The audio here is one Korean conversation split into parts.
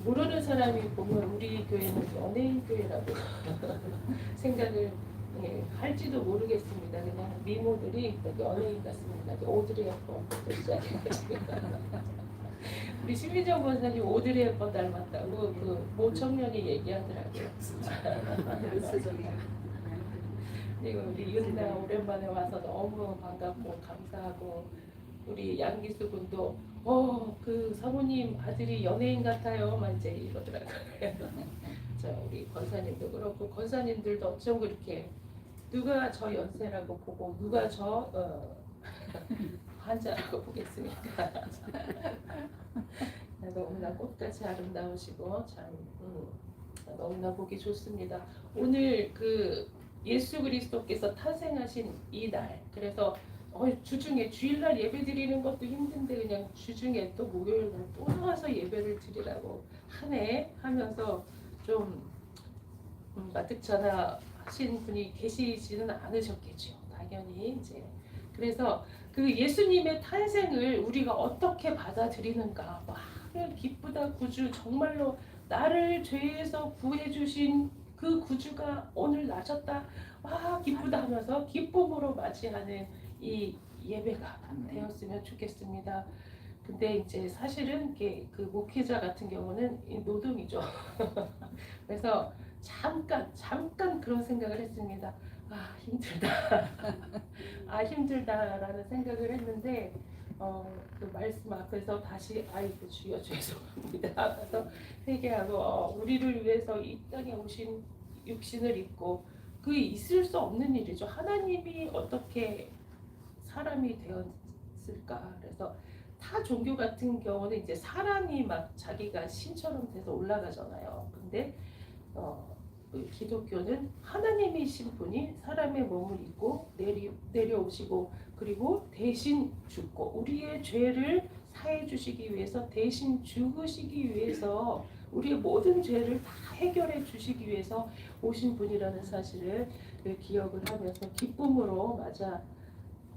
모르는 사람이 보면 우리 교회는 연예인 교회라고 생각을 할지도 모르겠습니다. 그냥 미모들이 연예인 같습니다. 오드리 헵번부터 시작해가지고 우리 심미정 권사님 오드리 헵번 닮았다고 그 모 청년이 얘기하더라고요. 그리고 우리 윤나 오랜만에 와서 너무 반갑고 감사하고 우리 양기수 군도 그 사모님 아들이 연예인 같아요. 막 이제 이러더라고요. 자, 우리 권사님도 그렇고 권사님들도 어쩜 그렇게 누가 저 연세라고 보고 누가 저 환자라고 보겠습니까? 너무나 꽃같이 아름다우시고 참 너무나 보기 좋습니다. 오늘 그 예수 그리스도께서 탄생하신 이 날, 그래서 주중에 주일날 예배 드리는 것도 힘든데 그냥 주중에 또 목요일날 또 나와서 예배를 드리라고 하네 하면서 좀 마뜩전하신 분이 계시지는 않으셨겠죠. 당연히 이제 그래서 그 예수님의 탄생을 우리가 어떻게 받아들이는가. 기쁘다 구주, 정말로 나를 죄에서 구해주신 그 구주가 오늘 나셨다. 와 기쁘다 하면서 기쁨으로 맞이하는 이 예배가 되었으면 좋겠습니다. 근데 이제 사실은 그 목회자 같은 경우는 노동이죠. 그래서 잠깐 그런 생각을 했습니다. 아 힘들다. 아 힘들다라는 생각을 했는데 그 말씀 앞에서 다시 아이고 주여 죄송합니다 하면서 회개하고 우리를 위해서 이 땅에 오신 육신을 입고 그 있을 수 없는 일이죠. 하나님이 어떻게 사람이 되었을까. 그래서 타 종교 같은 경우는 이제 사람이 막 자기가 신처럼 돼서 올라가잖아요. 근데 그 기독교는 하나님이신 분이 사람의 몸을 입고 내려오시고 그리고 대신 죽고 우리의 죄를 사해 주시기 위해서 대신 죽으시기 위해서 우리의 모든 죄를 다 해결해 주시기 위해서 오신 분이라는 사실을 기억을 하면서 기쁨으로 맞아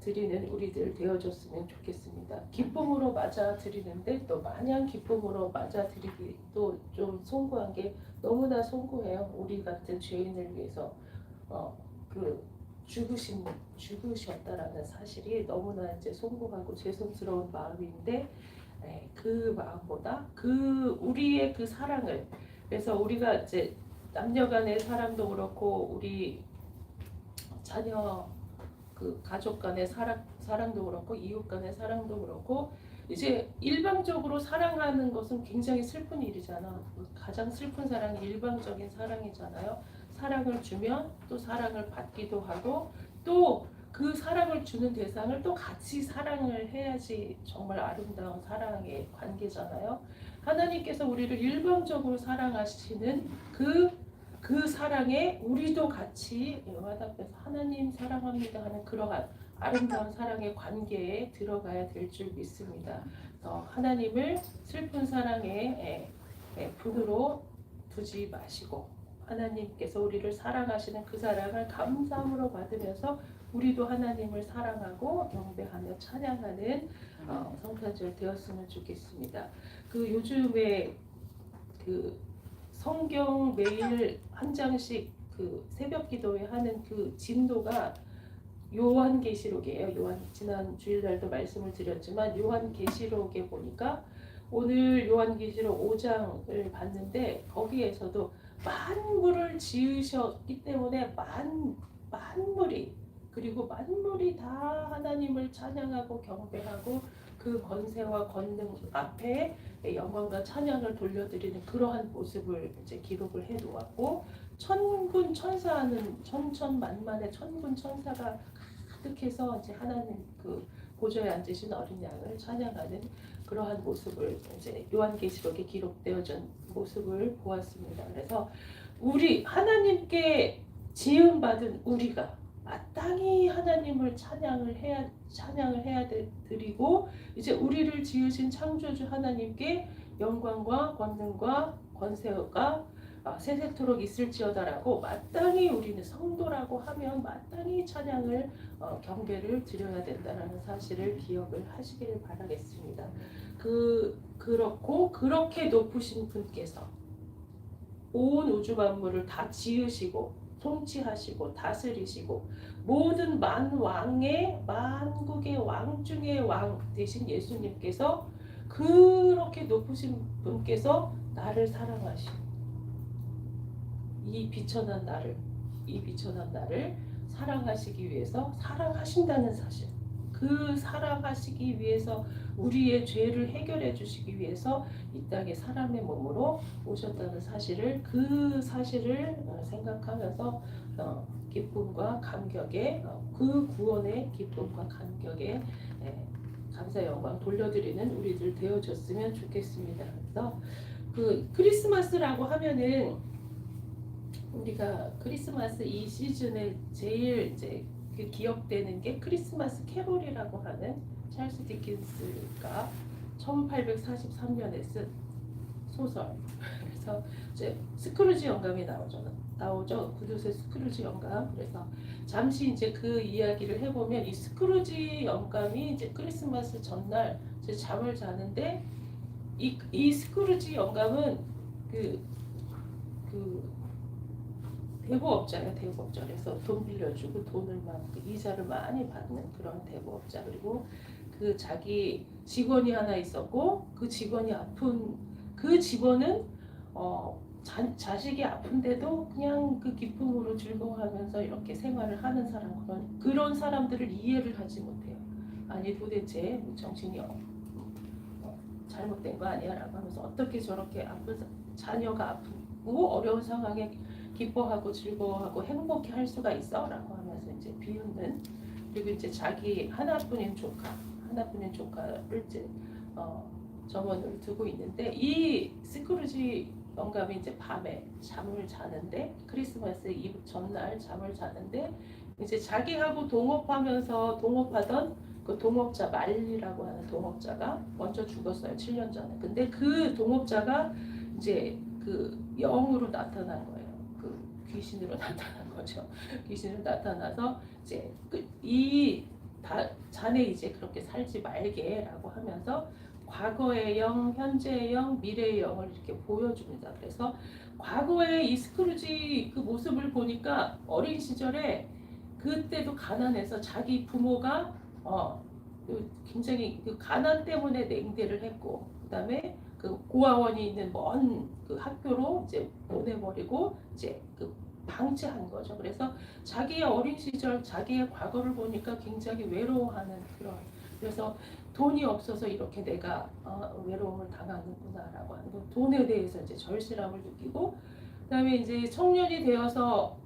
드리는 우리들 되어줬으면 좋겠습니다. 기쁨으로 맞아 드리는데 또 마냥 기쁨으로 맞아 드리기도 좀 송구한 게 너무나 송구해요. 우리 같은 죄인을 위해서 그 죽으셨다라는 사실이 너무나 이제 송구하고 죄송스러운 마음인데 그 마음보다 그 우리의 그 사랑을 그래서 우리가 이제 남녀간의 사랑도 그렇고 우리 자녀 그 가족 간의 사랑도 그렇고 이웃 간의 사랑도 그렇고 이제 일방적으로 사랑하는 것은 굉장히 슬픈 일이잖아. 가장 슬픈 사랑이 일방적인 사랑이잖아요. 사랑을 주면 또 사랑을 받기도 하고 또 그 사랑을 주는 대상을 또 같이 사랑을 해야지 정말 아름다운 사랑의 관계잖아요. 하나님께서 우리를 일방적으로 사랑하시는 그 사랑에 우리도 같이 와닿아서 하나님 사랑합니다 하는 그러한 아름다운 사랑의 관계에 들어가야 될 줄 믿습니다. 하나님을 슬픈 사랑의 분으로 두지 마시고 하나님께서 우리를 사랑하시는 그 사랑을 감사함으로 받으면서 우리도 하나님을 사랑하고 경배하며 찬양하는 성탄절 되었으면 좋겠습니다. 그 요즘에 그 성경 매일 한 장씩 그 새벽 기도회 하는 그 진도가 요한계시록이에요. 지난 주일날도 말씀을 드렸지만 요한계시록에 보니까 오늘 요한계시록 5장을 봤는데 거기에서도 만물을 지으셨기 때문에 만물이 그리고 만물이 다 하나님을 찬양하고 경배하고 그 권세와 권능 앞에 영광과 찬양을 돌려드리는 그러한 모습을 이제 기록을 해 놓았고 천군 천사하는 천천만만의 천군 천사가 가득해서 이제 하나님 그 보좌에 앉으신 어린 양을 찬양하는 그러한 모습을 이제 요한계시록에 기록되어진 모습을 보았습니다. 그래서 우리 하나님께 지음받은 우리가 마땅히 하나님을 찬양을 해야 드리고 이제 우리를 지으신 창조주 하나님께 영광과 권능과 권세가 세세토록 있을지어다라고 마땅히 우리는 성도라고 하면 마땅히 찬양을 경배를 드려야 된다는 사실을 기억을 하시기를 바라겠습니다. 그렇고 그렇게 높으신 분께서 온 우주 만물을 다 지으시고 통치하시고 다스리시고 모든 만국의 왕 중의 왕 되신 예수님께서 그렇게 높으신 분께서 나를 사랑하시고 이 비천한 나를 사랑하시기 위해서 사랑하신다는 사실, 그 사랑하시기 위해서 우리의 죄를 해결해 주시기 위해서 이 땅에 사람의 몸으로 오셨다는 사실을, 그 사실을 생각하면서 기쁨과 감격에, 그 구원의 기쁨과 감격에 감사 영광 돌려드리는 우리들 되어줬으면 좋겠습니다. 그래서 그 크리스마스라고 하면은 우리가 크리스마스 이 시즌에 제일 이제 그 기억되는 게 크리스마스 캐롤이라고 하는 찰스 디킨스가 1843년에 쓴 소설. 그래서 이제 스크루지 영감이 나오죠. 구두쇠 스크루지 영감. 그래서 잠시 이제 그 이야기를 해보면 이 스크루지 영감이 이제 크리스마스 전날 이제 잠을 자는데 이 스크루지 영감은 그 대부업자예요. 대부업자. 그래서 돈 빌려주고 돈을 막 이자를 많이 받는 그런 대부업자. 그리고 그 자기 직원이 하나 있었고 그 직원이 아픈 그 직원은 자식이 아픈데도 그냥 그 기쁨으로 즐거워하면서 이렇게 생활을 하는 사람, 그런 사람들을 이해를 하지 못해요. 아니 도대체 정신이 잘못된 거 아니야 라고 하면서 어떻게 저렇게 자녀가 아프고 어려운 상황에 기뻐하고 즐거워하고 행복해 할 수가 있어? 라고 하면서 이제 비웃는, 그리고 이제 자기 하나뿐인 조카를 이제 점원을 두고 있는데 이 스크루지 영감이 이제 밤에 잠을 자는데 크리스마스 이브 전날 잠을 자는데 이제 자기하고 동업하던 그 동업자 말리라고 하는 동업자가 먼저 죽었어요. 7년 전에. 근데 그 동업자가 이제 그 영으로 나타난 거예요. 그 귀신으로 나타난 거죠. 귀신으로 나타나서 이제 자네 이제 그렇게 살지 말게라고 하면서 과거의 영, 현재의 영, 미래의 영을 이렇게 보여줍니다. 그래서 과거의 이 스크루지 그 모습을 보니까 어린 시절에 그때도 가난해서 자기 부모가 굉장히 그 가난 때문에 냉대를 했고, 그다음에 그 고아원이 있는 먼 그 학교로 이제 보내버리고 이제 그 방치한 거죠. 그래서 자기의 어린 시절, 자기의 과거를 보니까 굉장히 외로워하는 그런. 그래서 돈이 없어서 이렇게 내가 외로움을 당하는구나라고 하는 거, 돈에 대해서 이제 절실함을 느끼고, 그다음에 이제 청년이 되어서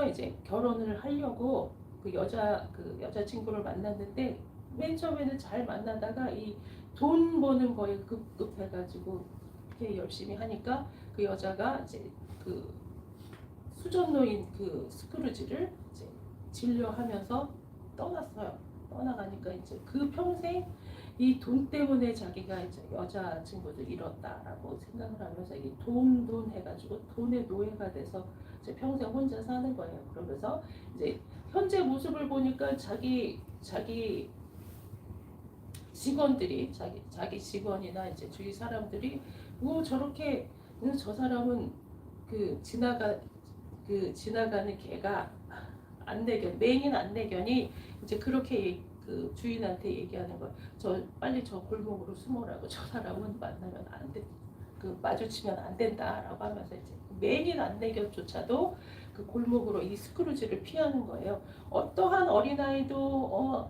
이제 결혼을 하려고 그 여자친구를 만났는데 맨 처음에는 잘 만나다가 이 돈 버는 거에 급급해가지고 이렇게 열심히 하니까 그 여자가 이제 그 수전노인 그 스크루지를 이제 진료하면서 떠났어요. 떠나가니까 이제 그 평생 이 돈 때문에 자기가 이제 여자친구를 잃었다라고 생각을 하면서 이 돈 해가지고 돈의 노예가 돼서 이제 평생 혼자 사는 거예요. 그러면서 이제 현재 모습을 보니까 자기 직원들이 자기 직원이나 이제 주위 사람들이 뭐 저렇게 저 사람은 지나가는 개가 맹인 안내견이 이제 그렇게 그 주인한테 얘기하는 거야. 빨리 저 골목으로 숨어라고. 저 사람은 만나면 안 돼. 마주치면 안 된다라고 하면서 이제 맹인 안내견조차도 그 골목으로 이 스크루지를 피하는 거예요. 어떠한 어린아이도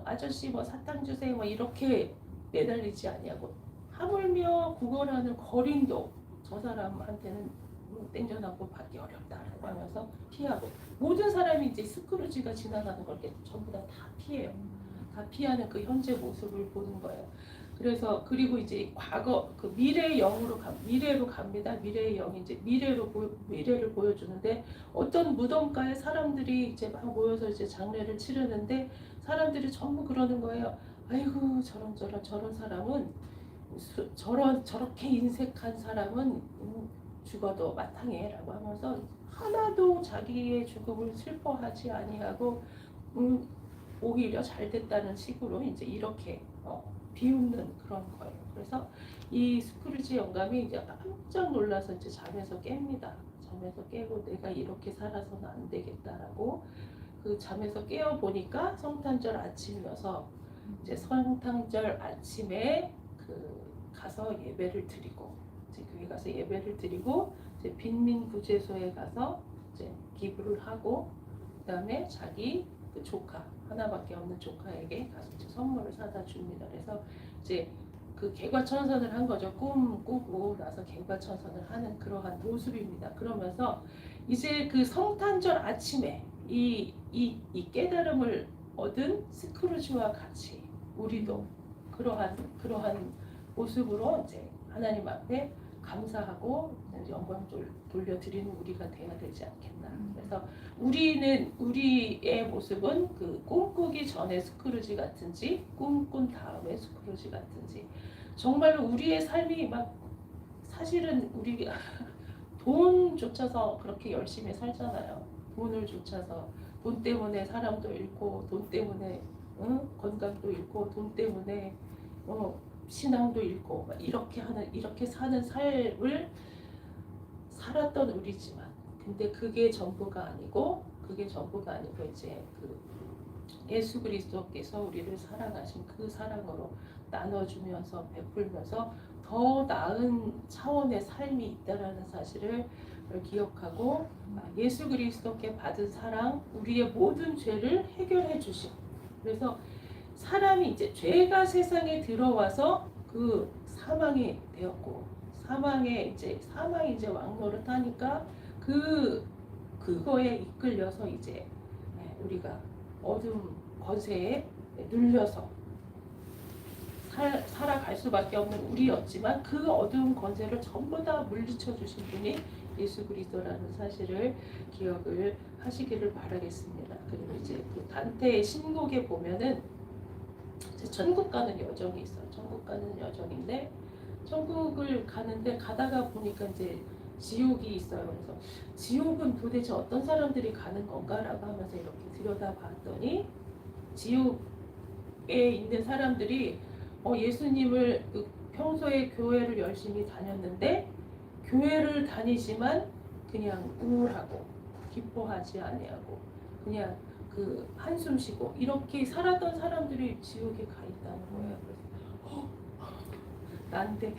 아저씨 뭐 사탕 주세요 뭐 이렇게 매달리지 아니하고, 하물며 구걸하는 거린도 저 사람한테는 땡겨나고 받기 어렵다라고 하면서 피하고, 모든 사람이 이제 스크루지가 지나가는 걸 전부 다 피해요. 다 피하는 그 현재 모습을 보는 거예요. 그리고 이제 과거 그 미래의 미래로 갑니다. 미래의 영이 이제 미래를 보여주는데 어떤 무덤가에 사람들이 이제 막 모여서 이제 장례를 치르는데 사람들이 전부 그러는 거예요. 아이고 저런 사람은 저렇게 인색한 사람은 죽어도 마땅해라고 하면서 하나도 자기의 죽음을 슬퍼하지 아니하고 오히려 잘 됐다는 식으로 이제 이렇게 비웃는 그런 거예요. 그래서 이 스크루지 영감이 이제 깜짝 놀라서 이제 잠에서 깹니다. 잠에서 깨고 내가 이렇게 살아서는 안 되겠다라고 그 잠에서 깨어 보니까 성탄절 아침이어서 이제 성탄절 아침에 그 가서 예배를 드리고 이제 교회 가서 예배를 드리고 이제 빈민구제소에 가서 이제 기부를 하고 그다음에 자기 그 조카 하나밖에 없는 조카에게 가서 이제 선물을 사다 줍니다. 그래서 이제 그 개과천선을 한 거죠. 꿈 꾸고 나서 개과천선을 하는 그러한 모습입니다. 그러면서 이제 그 성탄절 아침에 이 깨달음을 얻은 스크루지와 같이 우리도 그러한 모습으로 이제 하나님 앞에 감사하고 영광 돌려드리는 우리가 되어야 되지 않겠나. 그래서 우리의 모습은 그 꿈꾸기 전에 스크루지 같은지 꿈꾼 다음에 스크루지 같은지 정말로 우리의 삶이 막 사실은 우리가 돈 쫓아서 그렇게 열심히 살잖아요. 돈을 쫓아서 돈 때문에 사람도 잃고 돈 때문에 건강도 잃고 돈 때문에 신앙도 잃고 막 이렇게 사는 삶을 살았던 우리지만 근데 그게 전부가 아니고 이제 그 예수 그리스도께서 우리를 사랑하신 그 사랑으로 나눠주면서 베풀면서 더 나은 차원의 삶이 있다라는 사실을 기억하고 예수 그리스도께 받은 사랑, 우리의 모든 죄를 해결해 주심. 그래서 사람이 이제 죄가 세상에 들어와서 그 사망이 되었고 사망이 이제 왕노릇 하니까 그거에 이끌려서 이제 우리가 어둠 권세에 눌려서 살아갈 수밖에 없는 우리였지만 그 어두운 권세를 전부 다 물리쳐 주신 분이 예수 그리스도라는 사실을 기억을 하시기를 바라겠습니다. 그리고 이제 그 단테의 신곡에 보면은 천국 가는 여정이 있어요. 천국 가는 여정인데 천국을 가는데 가다가 보니까 이제 지옥이 있어요. 그래서 지옥은 도대체 어떤 사람들이 가는 건가라고 하면서 이렇게 들여다봤더니 지옥에 있는 사람들이 예수님을 평소에 교회를 열심히 다녔는데 교회를 다니지만 그냥 우울하고 기뻐하지 아니하고 그냥 그 한숨 쉬고 이렇게 살았던 사람들이 지옥에 가 있다는 거예요. 그래서 난데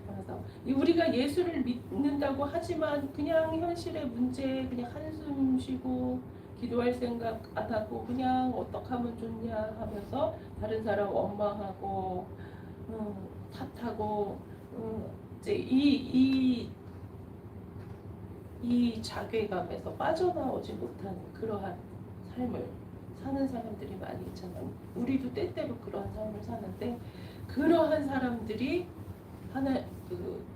그래서 우리가 예수를 믿는다고 하지만 그냥 현실의 문제 그냥 한숨 쉬고 기도할 생각 안 하고 그냥 어떻게 하면 좋냐 하면서 다른 사람 원망하고 탓하고 이제 이 자괴감에서 빠져나오지 못하는 그러한 삶을 사는 사람들이 많이 있잖아요. 우리도 때때로 그러한 삶을 사는데 그러한 사람들이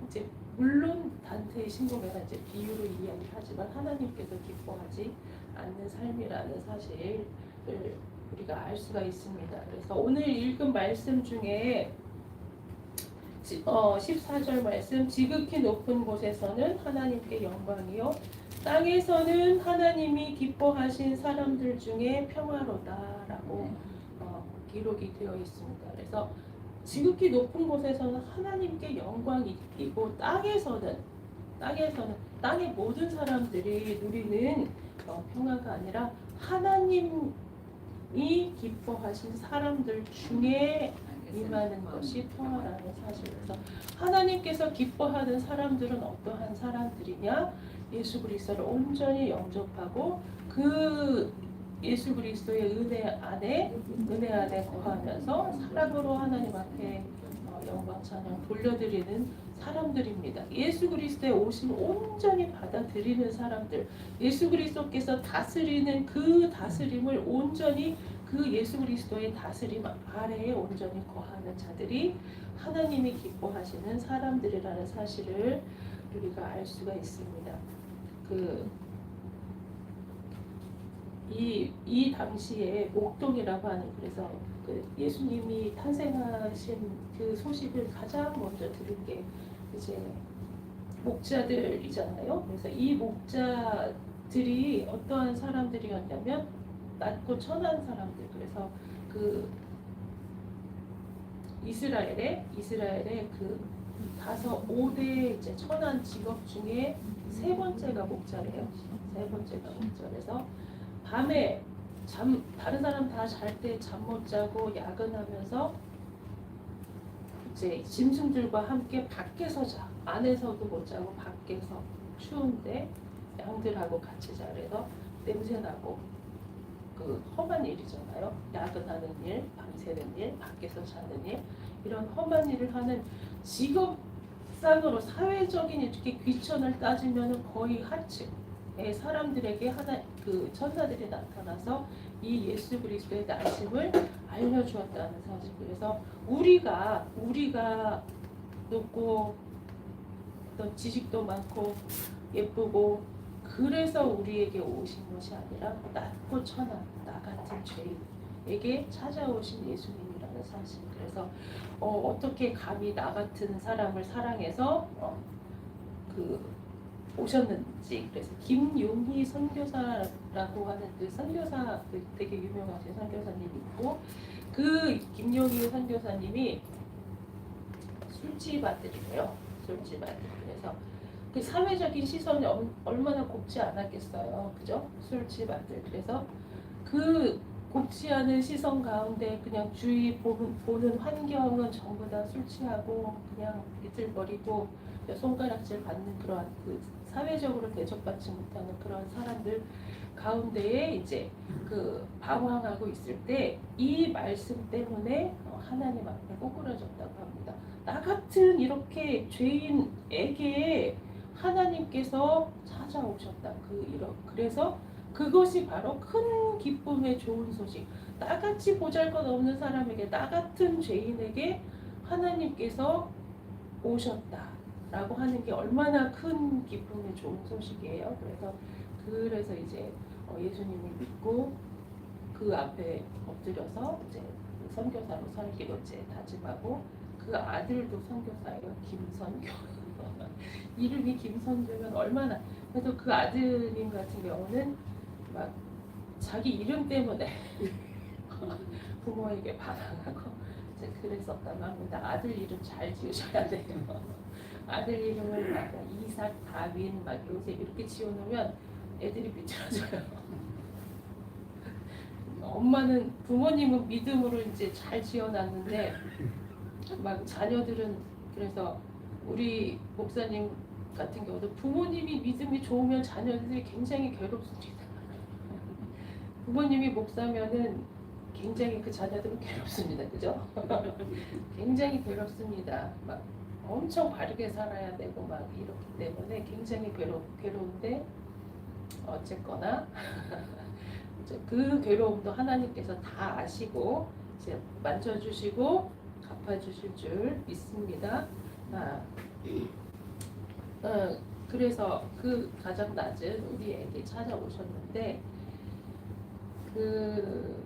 이제 물론 단테의 신곡에는 이제 비유로 이야기하지만 하나님께서 기뻐하지 않는 삶이라는 사실을 우리가 알 수가 있습니다. 그래서 오늘 읽은 말씀 중에 14절 말씀 지극히 높은 곳에서는 하나님께 영광이요 땅에서는 하나님이 기뻐하신 사람들 중에 평화로다라고 기록이 되어 있습니다. 그래서 지극히 높은 곳에서는 하나님께 영광이 있고 땅의 모든 사람들이 누리는 평화가 아니라 하나님이 기뻐하신 사람들 중에 임하는 것이 평화라는 사실에서 하나님께서 기뻐하는 사람들은 어떠한 사람들이냐? 예수 그리스도를 온전히 영접하고 그 예수 그리스도의 은혜 안에 거하면서 사랑으로 하나님 앞에 영광 찬양 돌려드리는 사람들입니다. 예수 그리스도의 오심을 온전히 받아들이는 사람들, 예수 그리스도께서 다스리는 그 다스림을 온전히 그 예수 그리스도의 다스림 아래에 온전히 거하는 자들이 하나님이 기뻐하시는 사람들이라는 사실을 우리가 알 수가 있습니다. 이 당시에 목동이라고 하는 그래서 그 예수님이 탄생하신 그 소식을 가장 먼저 들은 게 이제 목자들이잖아요. 그래서 이 목자들이 어떠한 사람들이었냐면 낮고 천한 사람들. 그래서 그 이스라엘의 그 5대 이제 천한 직업 중에 세 번째가 목자래요. 세 번째가 목자. 그래서 밤에 다른 사람 다 잘 때 잠 못 자고 야근하면서 이제 짐승들과 함께 밖에서 자. 안에서도 못 자고 밖에서 추운데 양들하고 같이 자. 그래서 냄새 나고 그 험한 일이잖아요. 야근하는 일, 밤새는 일, 밖에서 자는 일, 이런 험한 일을 하는 직업상으로 사회적인 이렇게 귀천을 따지면 거의 하층의 사람들에게 하나 그 천사들이 나타나서 이 예수 그리스도의 나심을 알려주었다는 사실. 그래서 우리가 높고 어떤 지식도 많고 예쁘고 그래서 우리에게 오신 것이 아니라 낮고 천한 나 같은 죄인에게 찾아오신 예수님이라는 사실. 그래서 어떻게 감히 나 같은 사람을 사랑해서 그 오셨는지. 그래서 김용희 선교사라고 하는 그 선교사 되게 유명하신 선교사님이 있고, 그 김용희 선교사님이 술집 아들이래요. 술집 아들. 그래서 그 사회적인 시선이 얼마나 곱지 않았겠어요. 그죠? 술집 아들. 그래서 그 곱지 않은 시선 가운데 그냥 주위 보는 환경은 전부 다 술 취하고 그냥 비틀거리고 손가락질 받는 그러한 그 사회적으로 대접받지 못하는 그런 사람들 가운데에 이제 그 방황하고 있을 때 이 말씀 때문에 하나님 앞에 꼬꾸라졌다고 합니다. 나 같은 이렇게 죄인에게 하나님께서 찾아오셨다. 그래서 그것이 바로 큰 기쁨의 좋은 소식. 나같이 보잘것없는 사람에게, 나 같은 죄인에게 하나님께서 오셨다라고 하는 게 얼마나 큰 기쁨의 좋은 소식이에요. 그래서 이제 예수님을 믿고 그 앞에 엎드려서 이제 선교사로 살기로 이제 다짐하고, 그 아들도 선교사예요. 김선교. 이름이 김선교면 얼마나. 그래서 그 아드님 같은 경우는 막 자기 이름 때문에 부모에게 반항하고 이제 그랬었다고 합니다. 아들 이름 잘 지으셔야 돼요. 아들 이름을 막 이삭, 다윈, 막 요셉 이렇게 지어놓으면 애들이 비틀어져요. 부모님은 믿음으로 이제 잘 지어놨는데 막 자녀들은. 그래서 우리 목사님 같은 경우도 부모님이 믿음이 좋으면 자녀들이 굉장히 괴롭습니다. 부모님이 목사면은 굉장히 그 자녀들은 괴롭습니다. 그죠? 굉장히 괴롭습니다. 막 엄청 바르게 살아야 되고 막 이렇기 때문에 굉장히 괴로운데 어쨌거나 그 괴로움도 하나님께서 다 아시고 이제 만져주시고 갚아주실 줄 믿습니다. 그래서 그 가장 낮은 우리에게 찾아오셨는데, 그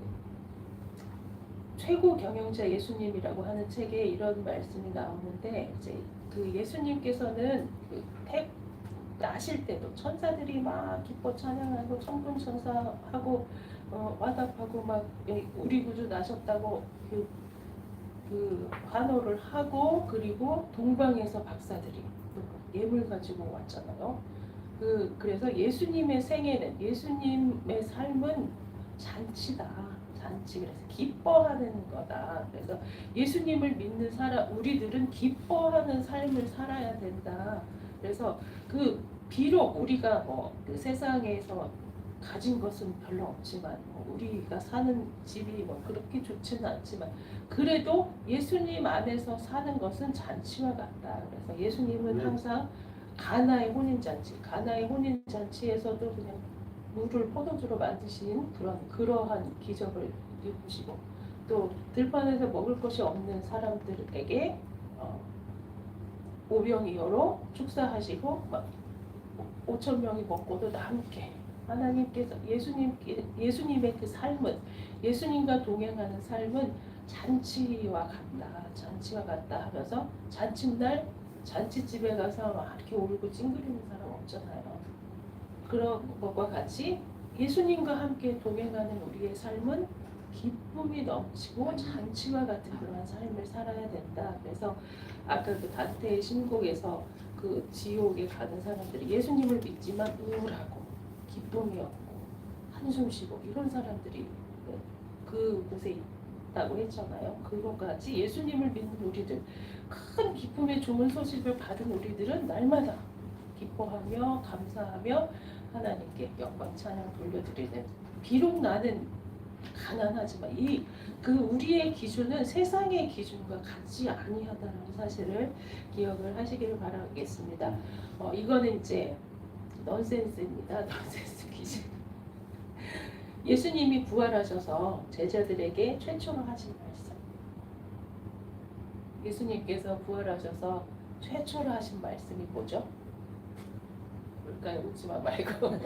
최고 경영자 예수님이라고 하는 책에 이런 말씀이 나오는데, 이제 그 예수님께서는 나실 때도 천사들이 막 기뻐 찬양하고 천군천사하고 화답하고 막 우리 구주 나셨다고 그 환호를 하고, 그리고 동방에서 박사들이 예물 가지고 왔잖아요. 그래서 예수님의 생애는, 예수님의 삶은 잔치다. 잔치. 그래서 기뻐하는 거다. 그래서 예수님을 믿는 우리들은 기뻐하는 삶을 살아야 된다. 그래서 비록 우리가 그 세상에서 가진 것은 별로 없지만, 우리가 사는 집이 그렇게 좋지는 않지만, 그래도 예수님 안에서 사는 것은 잔치와 같다. 그래서 예수님은 항상 가나의 혼인잔치에서도 그냥 물을 포도주로 만드신 그러한 기적을 이루시고, 또 들판에서 먹을 것이 없는 사람들에게 오병이어로 축사하시고 막 5,000명이 먹고도 남게 하나님께서 예수님의 그 삶은, 예수님과 동행하는 삶은 잔치와 같다 하면서 잔칫날 잔치집에 가서 막 이렇게 울고 찡그리는 사람 없잖아요. 그런 것과 같이 예수님과 함께 동행하는 우리의 삶은 기쁨이 넘치고 잔치와 같은 그러한 삶을 살아야 된다. 그래서 아까 그 단테의 신곡에서 그 지옥에 가는 사람들이 예수님을 믿지만 우울하고 기쁨이 없고 한숨 쉬고 이런 사람들이 그곳에 있다고 했잖아요. 그것과 같이 예수님을 믿는 우리들, 큰 기쁨의 좋은 소식을 받은 우리들은 날마다 기뻐하며 감사하며 하나님께 영광 찬양 돌려드리는, 비록 나는 가난하지만 그 우리의 기준은 세상의 기준과 같지 아니하다는 사실을 기억을 하시기를 바라겠습니다. 이거는 이제 넌센스입니다. 넌센스 기준. 예수님이 부활하셔서 제자들에게 최초로 하신 말씀. 예수님께서 부활하셔서 최초로 하신 말씀이 뭐죠? 뭘까요? 웃지마 말고.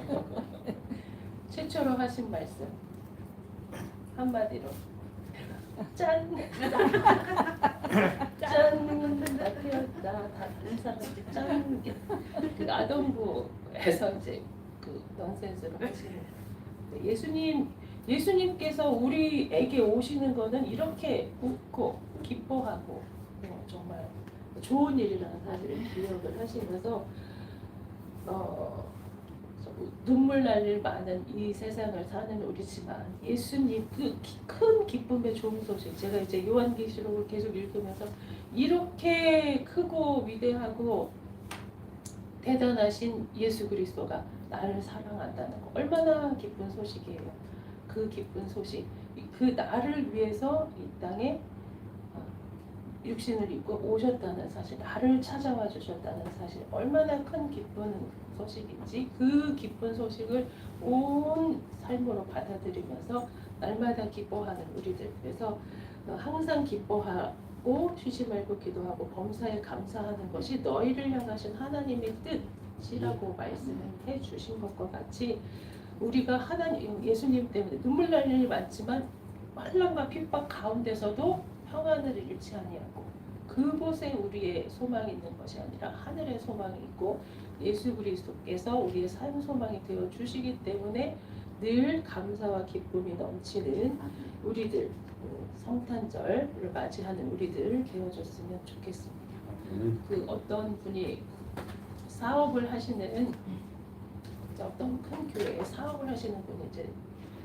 최초로 하신 말씀 한마디로 짠! 짠! 나 태웠다. 다른 사람들 짠! 그 아동부에서 이제 그 넌센스로 하시는 예수님께서 우리에게 오시는 거는 이렇게 웃고 기뻐하고 정말 좋은 일이라는 사실을 기억을 하시면서 눈물 날 일 많은 이 세상을 사는 우리지만 예수님 그 큰 기쁨의 좋은 소식, 제가 이제 요한계시록을 계속 읽으면서 이렇게 크고 위대하고 대단하신 예수 그리스도가 나를 사랑한다는 거 얼마나 기쁜 소식이에요. 그 기쁜 소식, 그 나를 위해서 이 땅에 육신을 입고 오셨다는 사실, 나를 찾아와 주셨다는 사실, 얼마나 큰 기쁜 소식인지 그 기쁜 소식을 온 삶으로 받아들이면서 날마다 기뻐하는 우리들. 그래서 항상 기뻐하고 쉬지 말고 기도하고 범사에 감사하는 것이 너희를 향하신 하나님의 뜻이라고 말씀해 주신 것과 같이 우리가 하나님, 예수님 때문에 눈물 날 일이 많지만 환난과 핍박 가운데서도 평안을 잃지 아니하고 그곳에 우리의 소망이 있는 것이 아니라 하늘의 소망이 있고 예수 그리스도께서 우리의 삶 소망이 되어 주시기 때문에 늘 감사와 기쁨이 넘치는 우리들, 성탄절을 맞이하는 우리들 되어줬으면 좋겠습니다. 그 어떤 분이 사업을 하시는 어떤 큰 교회에 사업을 하시는 분이 이제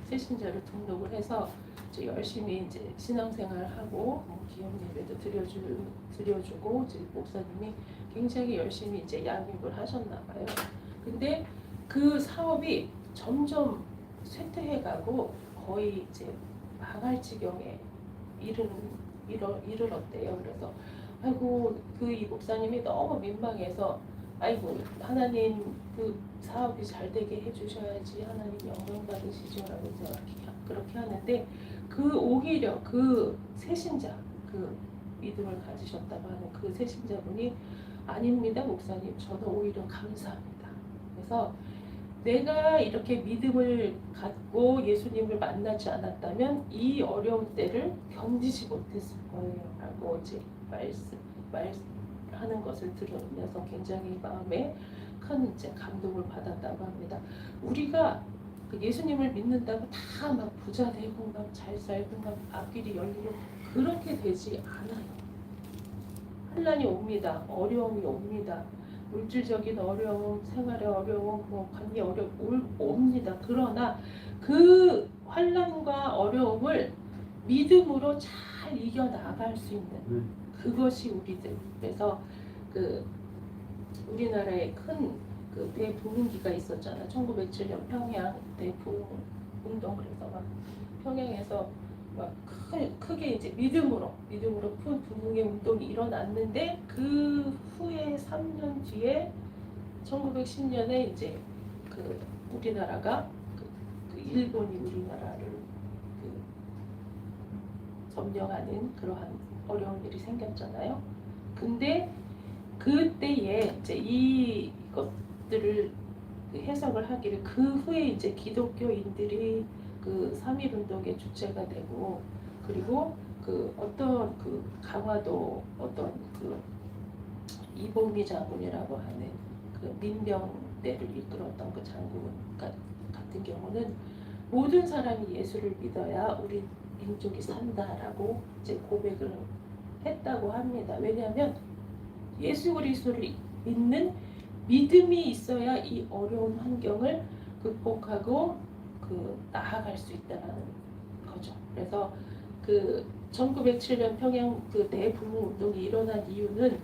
새신자를 등록을 해서 이제 열심히 이제 신앙생활을 하고 기업 예배도 드려주고 이제 목사님이 굉장히 열심히 이제 양육을 하셨나 봐요. 근데 그 사업이 점점 쇠퇴해가고 거의 이제 망할 지경에 이르렀대요. 그래서 아이고 그 이 목사님이 너무 민망해서 아이고 하나님 그 사업이 잘 되게 해주셔야지 하나님 영광 받으시죠라고 그렇게 하는데 그 오히려 그 새신자 그 믿음을 가지셨다고 하는 그 새신자분이 아닙니다 목사님 저는 오히려 감사합니다. 그래서 내가 이렇게 믿음을 갖고 예수님을 만나지 않았다면 이 어려운 때를 견디지 못했을 거예요 라고 이제 말하는 것을 들으면서 굉장히 마음에 큰 이제 감동을 받았다고 합니다. 우리가 그 예수님을 믿는다고 다 막 부자 되고 막 잘 살고 막 앞길이 열리고 그렇게 되지 않아요. 환난이 옵니다. 어려움이 옵니다. 물질적인 어려움, 생활의 어려움, 관계 어려움 옵니다. 그러나 그 환난과 어려움을 믿음으로 잘 이겨나갈 수 있는 그것이 우리들. 그래서 그 우리나라에 큰 그 대부흥기가 있었잖아. 1907년 평양 대부흥 운동. 그래서 막 평양에서 막 크게 이제 믿음으로 큰 부흥의 운동이 일어났는데 그 후에 3년 뒤에 1910년에 이제 그 우리나라가 그 일본이 우리나라를 그 점령하는 그러한 어려운 일이 생겼잖아요. 근데 그때에 이제 이것들을 그 해석을 하기를 그 후에 이제 기독교인들이 그 3.1운동의 주체가 되고 그리고 그 어떤 그 강화도 어떤 그 이봉미 장군이라고 하는 그 민병대를 이끌었던 그 장군 같은 경우는 모든 사람이 예수를 믿어야 우리 민족이 산다라고 이제 고백을 했다고 합니다. 왜냐하면 예수 그리스도를 믿는 믿음이 있어야 이 어려운 환경을 극복하고 그 나아갈 수 있다는 거죠. 그래서 그 1907년 평양 그 대부흥 운동이 일어난 이유는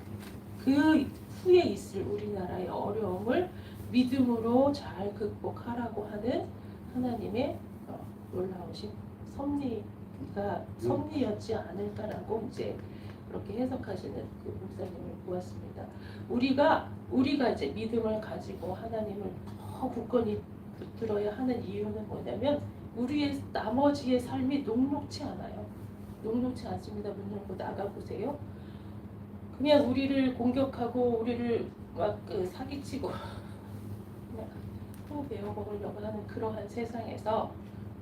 그 후에 있을 우리나라의 어려움을 믿음으로 잘 극복하라고 하는 하나님의 놀라우신 섭리였지 않을까라고 이제 그렇게 해석하시는 그 목사님을 보았습니다. 우리가 이제 믿음을 가지고 하나님을 더 굳건히 붙들어야 하는 이유는 뭐냐면 우리의 나머지의 삶이 녹록치 않아요. 녹록치 않습니다. 문 열고 나가 보세요. 그냥 우리를 공격하고 우리를 막 그 사기치고 그냥 또 베어먹으려고 하는 그러한 세상에서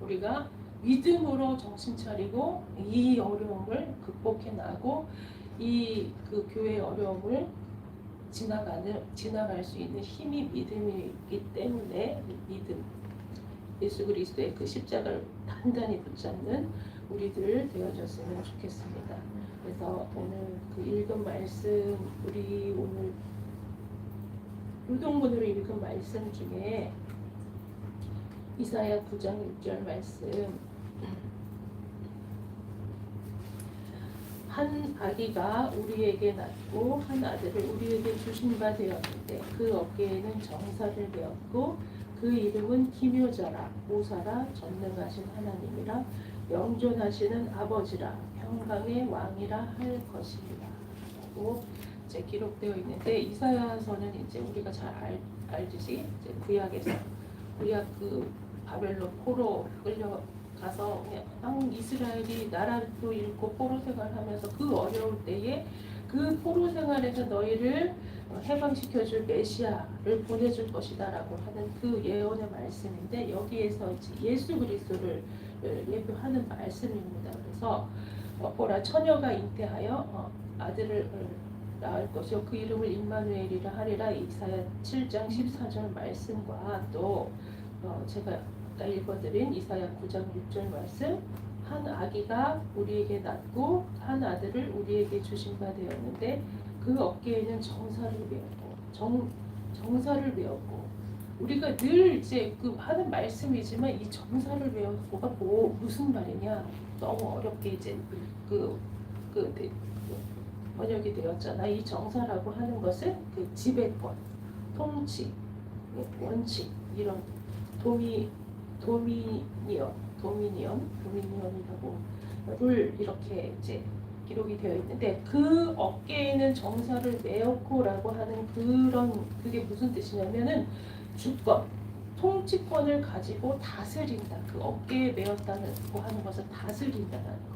우리가 믿음으로 정신 차리고 이 어려움을 극복해 나가고 이 그 교회의 어려움을 지나갈 수 있는 힘이 믿음이기 때문에 믿음 예수 그리스도의 그 십자가를 단단히 붙잡는 우리들 되어졌으면 좋겠습니다. 그래서 오늘 그 읽은 말씀 우리 오늘 유동문으로 읽은 말씀 중에 이사야 9장 6절 말씀 한 아기가 우리에게 낳고 한 아들을 우리에게 주신 바 되었는데 그 어깨에는 정사를 메었고 그 이름은 기묘자라 모사라 전능하신 하나님이라 영존하시는 아버지라 평강의 왕이라 할 것입니다. 라고 이제 기록되어 있는데 이사야서는 이제 우리가 잘 알듯이 이제 구약 그 바벨론 포로 끌려가서 그냥 이스라엘이 나라도 잃고 포로 생활하면서 그 어려울 때에 그 포로 생활에서 너희를 해방시켜줄 메시아를 보내줄 것이다라고 하는 그 예언의 말씀인데 여기에서 이제 예수 그리스도를 예표하는 말씀입니다. 그래서 보라 처녀가 잉태하여 아들을 낳을 것이요 그 이름을 임마누엘이라 하리라 이사야 7장 14절 말씀과 또 제가 아까 읽어드린 이사야 9장 6절 말씀 한 아기가 우리에게 낳고 한 아들을 우리에게 주신 바 되었는데 그 어깨에는 정사를 메었고 정사를 메었고 우리가 늘 이제 그 하는 말씀이지만 이 정사를 메었고가 무슨 말이냐 너무 어렵게 이제 그 번역이 되었잖아. 이 정사라고 하는 것은 그 지배권, 통치, 원칙 이런 도미니언이라고를 이렇게 이제 기록이 되어 있는데 그 어깨에는 정사를 메었고라고 하는 그게 무슨 뜻이냐면은 주권, 통치권을 가지고 다스린다. 그 어깨에 메었다고 하는 것은 다스린다는 거.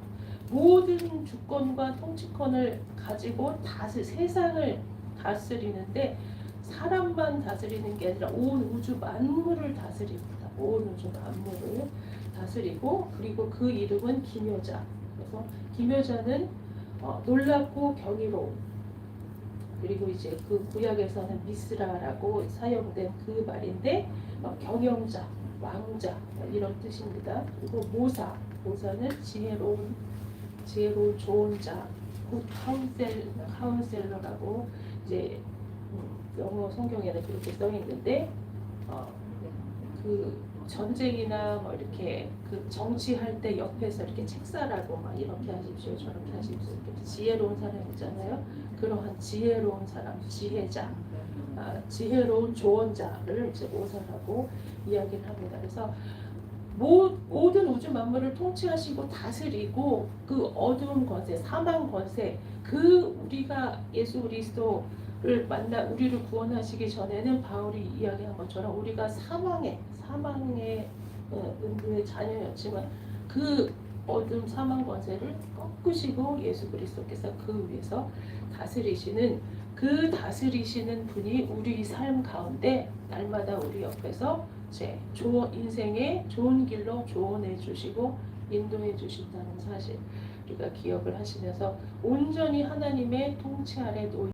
모든 주권과 통치권을 가지고 세상을 다스리는데 사람만 다스리는 게 아니라 온 우주 만물을 다스립니다. 온 우주 만물을 다스리고 그리고 그 이름은 기묘자. 그래서 기묘자는 놀랍고 경이로운 그리고 이제 그 구약에서는 미스라라고 사용된 그 말인데 경영자, 왕자 이런 뜻입니다. 그리고 모사는 지혜로운 좋은 자, 굿 카운셀러라고 이제 영어 성경에는 그렇게 써 있는데 그 전쟁이나 뭐 이렇게 그 정치할 때 옆에서 이렇게 책사라고 막 이렇게 하십시오 저렇게 하십시오 이렇게 지혜로운 사람 있잖아요. 그러한 지혜로운 사람, 지혜자, 지혜로운 조언자를 이제 모사라고 이야기를 합니다. 그래서 모든 우주 만물을 통치하시고 다스리고 그 어두운 권세, 사망 권세, 그 우리가 예수 그리스도를 만나 우리를 구원하시기 전에는 바울이 이야기한 것처럼 우리가 사망의 은부의 자녀였지만 그 어둠 사망 권세를 꺾으시고 예수 그리스도께서 그 위에서 다스리시는 그 다스리시는 분이 우리 삶 가운데 날마다 우리 옆에서 이제 인생의 좋은 길로 조언해 주시고 인도해 주신다는 사실 우리가 기억을 하시면서 온전히 하나님의 통치 아래 놓인